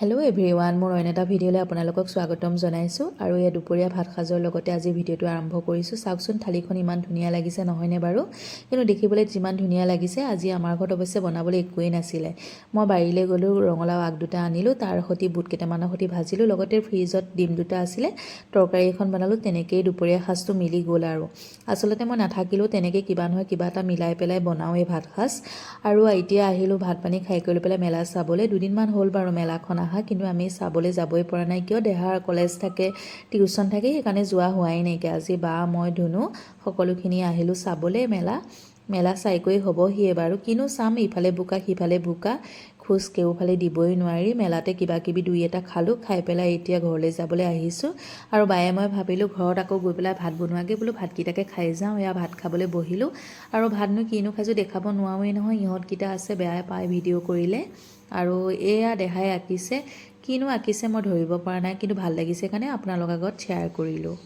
Hello' everyone, মোৰ অন্য এটা ভিডিঅ'লৈ আপোনালোকক স্বাগতম জনাইছোঁ আৰু এই দুপৰীয়া ভাত সাজৰ লগতে আজি ভিডিঅ'টো আৰম্ভ কৰিছোঁ। চাওকচোন থালিখন ইমান ধুনীয়া লাগিছে নহয়নে বাৰু? কিন্তু দেখিবলৈ যিমান ধুনীয়া লাগিছে, আজি আমাৰ ঘৰত অৱশ্যে বনাবলৈ একোৱেই নাছিলে। মই বাৰীলৈ গ'লোঁ, ৰঙালাও আগ দুটা আনিলোঁ, তাৰ সৈতে বুট কেইটামানৰ সৈতে ভাজিলোঁ, লগতে ফ্ৰিজত ডিম দুটা আছিলে, তৰকাৰী এখন বনালোঁ। তেনেকৈয়ে দুপৰীয়া সাজটো মিলি গ'ল আৰু আচলতে মই নাথাকিলেও তেনেকৈ কিবা নহয় কিবা এটা মিলাই পেলাই বনাওঁ এই ভাত সাজ। আৰু এতিয়া আহিলোঁ ভাত পানী খাই কৰি পেলাই মেলা চাবলৈ। দুদিনমান হ'ল বাৰু মেলাখন কিন্তু আমি চাবলৈ যাবই পৰা নাই, কিয় দেহাৰ কলেজ থাকে, টিউচন থাকে, সেইকাৰণে যোৱা হোৱাই নাইকিয়া। আজি বা মই ধুনু সকলোখিনি আহিলোঁ চাবলৈ মেলা চাই কৰি হ'বহিয়ে বাৰু। কিনো চাম, ইফালে বোকা সিফালে বোকা, খোজ কেওফালে দিবই নোৱাৰি। মেলাতে কিবা কিবি দুই এটা খালোঁ, খাই পেলাই এতিয়া ঘৰলৈ যাবলৈ আহিছোঁ। আৰু বায়ে মই ভাবিলোঁ ঘৰত আকৌ গৈ পেলাই ভাত বনোৱাকৈ বোলো ভাতকেইটাকে খাই যাওঁ। এয়া ভাত খাবলৈ বহিলোঁ আৰু ভাতনো কিনো খাইছোঁ দেখাব নোৱাৰোৱেই নহয়, ইহঁতকেইটা আছে বেয়া পায় ভিডিঅ' কৰিলে। আৰু এয়া দেহাই আঁকিছে, কিনো আঁকিছে মই ধৰিব পৰা নাই, কিন্তু ভাল লাগিছে কাৰণে আপোনালোকৰ আগত শ্বেয়াৰ কৰিলোঁ।